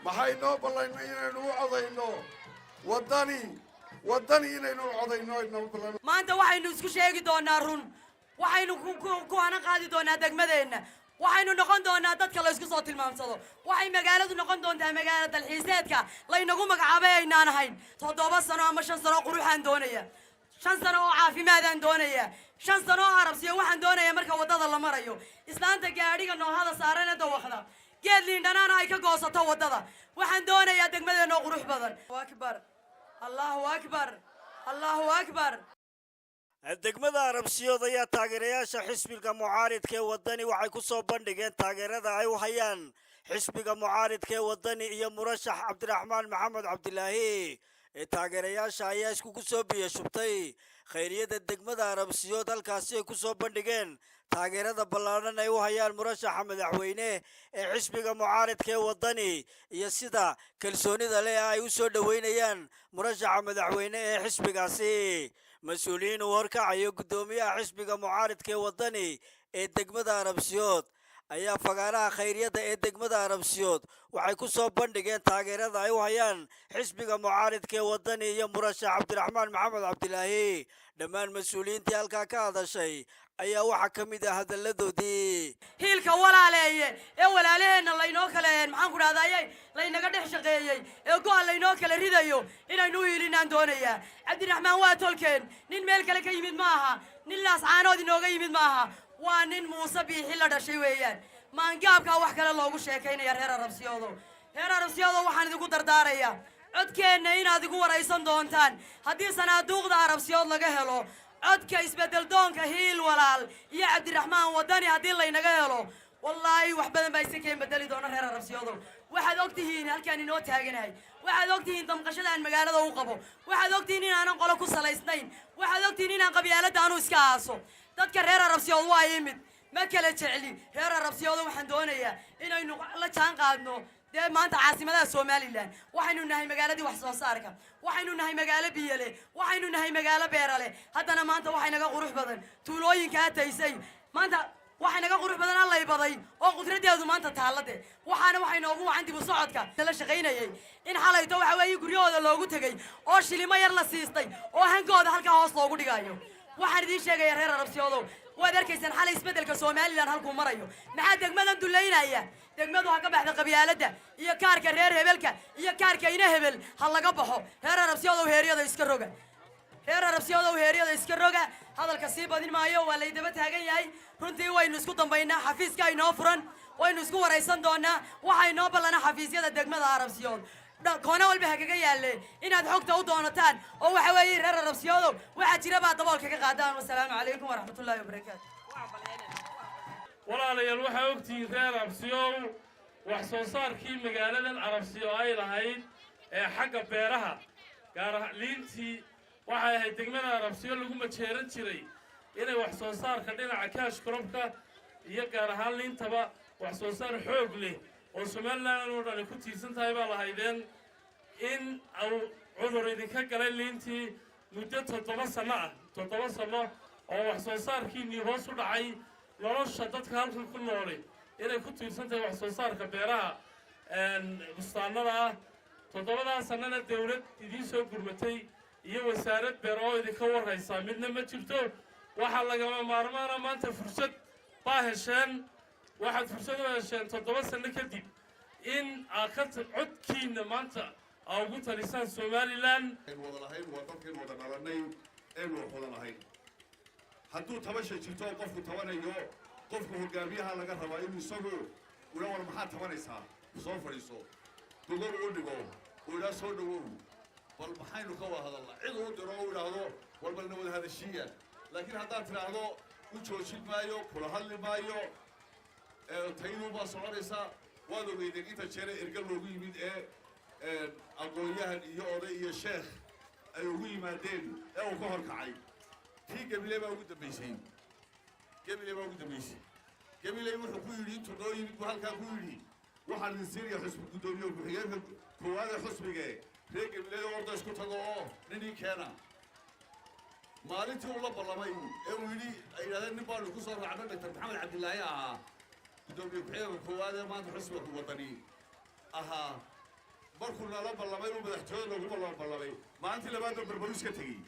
maxaynoo ballanay inaynu u codayno waddani inaynu u codayno inoo ballan maanta waxaynu isku sheegi doonaa run waxaynu ku hana qaadi doonaa degmadeenna waxaynu noqon doonaa dadka la isku soo tilmaamsado waxay magaaladu noqon doontaa magaalo dalxiiseedka laynagu magacaabay aynaan ahayn 7 sano ama 5 sano quruxaan doonaya 5 sano oo caafimaadaan doonaya 5 sano oo arabsiyo waxaan doonaya marka wadada la marayo islaanta gaadhiga noohada saaran dawaqda geed liindhanaan ay ka goosato wadada waxaan doonayaa degmadeena oo qurux badan Allahu akbar Allahu akbar degmada arabsiyood ayaa taageerayaasha xisbiga mucaaridka ee wadani waxay ku soo bandhigeen taageerada ay u hayaan xisbiga mucaaridka ee wadani iyo murashax cabdiraxmaan maxamed cabdilaahi taageerayaasha ayaa iskugu soo biyashubtay khayriyada degmada arabsiyood halkaasi ay ku soo bandhigeen taageerada ballaaran ay u hayaan murashaxa madaxweyne ee xisbiga mucaaridka ee wadani iyo sida kalsoonida leh ay u soo dhaweynayaan murashaxa madaxweyne ee xisbigaasi mas-uuliyiin uu horkacayo guddoomiyaha xisbiga mucaaridka ee wadani ee degmada arabsiyood ayaa fagaaraha khayriyada ee degmada arabsiyood waxay ku soo bandhigeen taageerada ay u hayaan xisbiga mucaaridka ee wadani iyo murashax cabdiraxmaan maxamed cabdilaahi dhammaan mas-uuliyiintii halkaa ka hadashay ayaa waxaa ka mid ah hadalladoodii hiilka walaaleeye ee walaalaheenna laynoo kale maxaan ku dhahdaayay laynaga dhex shaqeeyey ee go'an laynoo kala ridayo inaynu u hiilinaan doonayaa cabdiraxmaan waa tolkeen nin meel kale ka yimid ma aha nin laascaanood inooga yimid ma aha waa nin muuse biixi la dhashay weeyaan maangaabkaa wax kale loogu sheekaynaya reer arabsiyoodo waxaan idinku dardaarayaa codkeenna inaad igu waraysan doontaan haddii sanaaduuqda arabsiyood laga helo codka isbedel doonka hiil walaal iyo cabdiraxmaan wadani haddii laynaga helo wallaahi wax badan baa iska keen bedeli doona reer arabsiyoodo waxaad ogtihiin halkaan inoo taaganahay waxaad ogtihiin damqashada aan magaalada u qabo waxaad ogtihiin inaanan qolo ku salaysnayn waxaad ogtihiin inaan qabyaaladda aanu iska aaso dadka reer arabsiyood waa yimid ma kala jecli reer arabsiyoodo waxaan doonayaa inaynu la jaan qaadno dee maanta caasimadaha somalilan waxaynu nahay magaaladii wax soo saarka waxaynu nahay magaalo biyale waxaynu nahay magaalo beerale haddana maanta waxay naga qurux badan tuulooyinka ataysay maanta waxay naga qurux badan allay baday oo qudradeedu maanta taalade waxaana waxay noogu wacan dib u socodka la shaqaynayay in xalayto waxa weeye guryahooda loogu tegay oo shilimo yar la siistay oo hankooda halkaa hoos loogu dhigayo waxaan idiin sheegaya reer arabsiyoodow waad arkaysaan xalay isbedelka somalilan halkuu marayo maxaa degmadan duleynaya degmadu ha ka baxda qabyaaladda iyo kaarka reer hebelka iyo kaarka ina hebel ha laga baxo reer arabsiyoodow heeryada iska roga hadalka sii badin maayo waa laydaba taagan yahay runtii waynu isku dambaynaa xafiiska inoo furan waynu isku waraysan doonaa waxaa inoo ballana xafiisyada degmada arabsiyood koona walba hagaga yaalle inaad xogta u doonataan oo waxa weeye reer arabsiyoodow waxaa jira baa daboolka ka qaadaan wasalaamu calaykum waraxmatullaahi wabarakaatu walaalayaal waxaa ogtihiin reer arabsiyow wax soo saarkii magaaladan arabsiyo ay lahayd ee xagga beeraha gaar liintii waxay ahayd degmada arabsiyo lagu majeeran jiray inay wax soo saarka dhinaca kaash korobka iyo gaar ahaan liintaba wax soo saar xoog leh oo somalilan oo dhan ku tiirsan tahay baa lahaydeen in uu cudur idinka galay liintii muddo 7 sano oo wax soo saarkiinii hoos u dhacay nolosha dadka halkan ku noolay inay ku tiirsan tahay wax soo saarka beeraha bustaanada ah 7 sanana dawlad idiin soo gurmatay iyo wasaarad beer oo idinka waraysa midna ma jirto waxaa lagama maarmaana maanta fursad baa hesheen waxaad fursad u hesheen 7 sano kadib in aad ka codkiina maanta aa ugu talisaan somalilan wada lahayn waa dalkeen wada dhalanay aynu wax wada lahayn hadduu tabasha jirto oo qofku tabanayo qofku hogaamiyaha laga rabaa inuu isagu ula war maxaad tabanaysaa soo fadhiiso gogol u dhigo oo ilaa soo dhawow bal maxaynu ka wada hadalnaa cid uu diro oo idhaahdo war balna wada hadashiya laakiin haddaad tidhaahdo u joojin maayo kula hadli maayo tayadu baa soconaysaa waad ogeydeen inta jeere ergal loogu yimid ee aqoon-yahan iyo oday iyo sheekh ay ugu yimaadeen ee uu ka hor kacay kii gabiley baa ugu dambaysay gabiley wuxuu ku yidhi intuu noo yimid buu halkaa ku yidhi waxaan idin siinayaa xusbi guddoomiye ku-xigeenka koowaad ee xusbige reer gabileyda orda isku tago oo ninii keena maalintii uu la ballamay ee uu yidhi ay yidhahdeen nin baanu ku soo raacno doctor maxamed cabdilaahi ahaa guddoomiye ku-xigeenka koowaad ee maanta xusbiga wadani ahaa markuu nala ballamay inuu madaxtooyada lagu ballamay maalintii labaadoo barbaruus ka tegey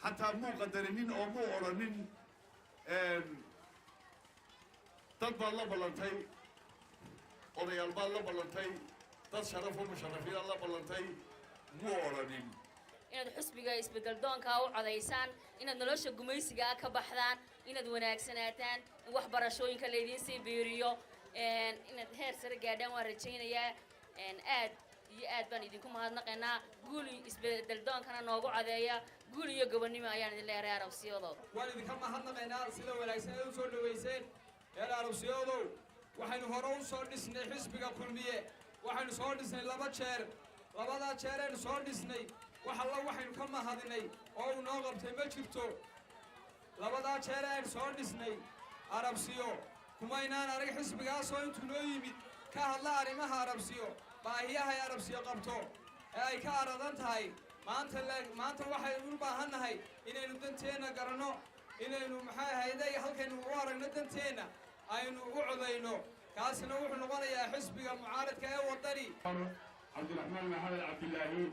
xataa muu qadarinin oo muu odhanin dad baad la ballantay odayaal baad la ballantay dad sharaf oo musharafiyaad la ballantay muu odhanin inaad xusbiga isbedel doonka u codaysaan inaad nolosha gumaysiga ka baxdaan inaad wanaagsanaataan in wax barashooyinka leedin si biiriyo inaad heer sare gaadhaan waan rajaynayaa aad iyo aad baan idinku mahadnaqaynaa guuli isbedel doonkana noogu codeeya guul iyo gobonnimo ayaan idin leeyahay arabsiyadooda waan idinka mahadnaqaynaa sida wanaagsan ee u soo dhaweyseen reer arabsiyadoodow waxaynu hore u soo dhisnay xisbiga kulmiye waxaynu soo dhisnay 2 jeer labadaa jeer aynu soo dhisnay wax alla waxaynu ka mahadinay oo uu noo qabtay ma jirto labadaa jeer aynu soo dhisnay arabsiyo kumaynaan arag xisbigaasoo intuu noo yimid ka hadla arrimaha arabsiyo baahiyaha ay arabsiyo qabto ee ay ka aradan tahay maanta waxaynu u baahannahay inaynu danteenna garanno inaynu maxay ahayday halkaynu u aragno danteenna aynu u codayno kaasina wuxuu noqonayaa xisbiga mucaaradka ee waddani cabdiraxmaan maxamed cabdilaahi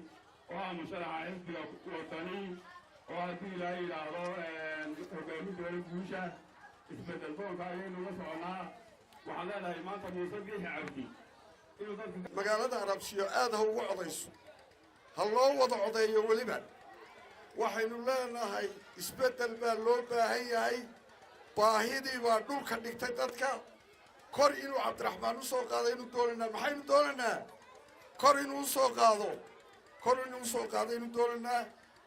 oo ah musharaxa xisbiga waddani oo haddii ilaahay yidhaahdo hogaamin dowlad guusha isbedel doonka ayaynu la soconaa waxaan leenahay maanta muuse biixi cabdi magaalada arabsiyo aad ha ugu codayso ha loo wada codeeyo weliba waxaynu leenahay isbeddel baa loo baahan yahay baahidii baa dhulka dhigtay dadka kor inuu cabdiraxmaan u soo qaado aynu doonaynaa maxaynu doonaynaa kor inuu usoo qaado aynu doonaynaa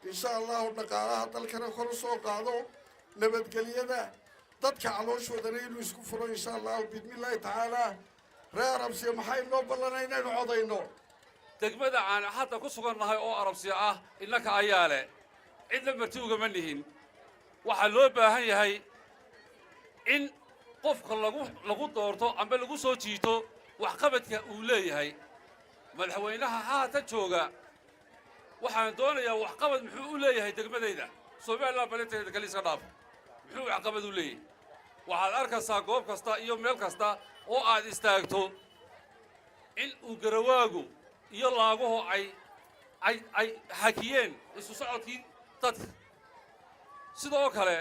insha allahu dhaqaalaha dalkana kor u soo qaado nabadgelyada dadka calooshoodana inuu isku furo insha allahu biidnillaahi tacaalaa reer arabsiya maxay noo ballanay inaynu codayno degmada aan hadda ku sugannahay oo arabsiya ah innaka ayaa leh cidna marti ugama nihin waxaa loo baahan yahay in qofka lagu doorto amba lagu soo jiito waxqabadka uu leeyahay madaxweynaha haatan jooga waxaan doonayaa waxqabad muxuu u leeyahay degmadayda Soomaaliland balinteeda kale iska dhaaf muxuu waxqabad u leeyahay waxaad arkaysaa goob kasta iyo meel kasta oo aad istaagto in uu garawaagu iyo laaguhu ay hakiyeen isu socodkii dadka sidoo kale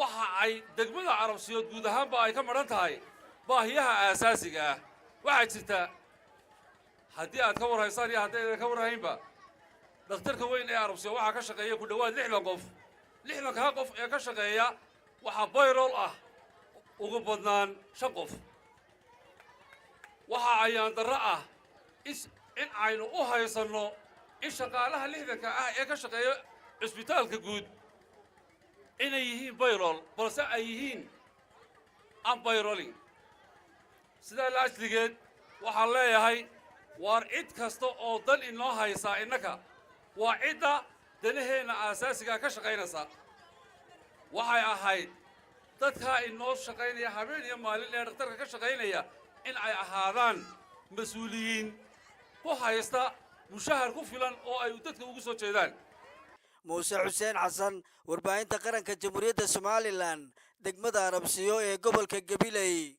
waxa ay degmada arabsiyood guud ahaanba ay ka maran tahay baahiyaha aasaasiga ah waxaa jirta haddii aad ka warhaysaan iyo haddii aad ka warhaynba dhakhtarka weyn ee arabsiyo waxaa ka shaqeeya ku dhowaad 60 qof 60 qof ee ka shaqeeya waxaa bayrol ah ugu badnaan 5 qof waxa ayaan darro ah in aynu u haysanno in shaqaalaha 60 ah ee ka shaqeeya cisbitaalka guud inay yihiin bayrol balse ay yihiin aan bayrolin sidaa la ajligeed waxaan leeyahay waar cid kasta oo dan inoo haysaa innaka waa cidda danaheenna aasaasiga ka shaqaynaysa waxay ahayd dadkaa inoo shaqaynaya habeen iyo maalin ee dhakhtarka ka shaqaynaya in ay ahaadaan mas-uuliyiin ku haysta mushahar ku filan oo ay dadka ugu soo jeedaan muuse xuseen xasan warbaahinta qaranka jamhuuriyadda Somaliland degmada arabsiyo ee gobolka Gabiley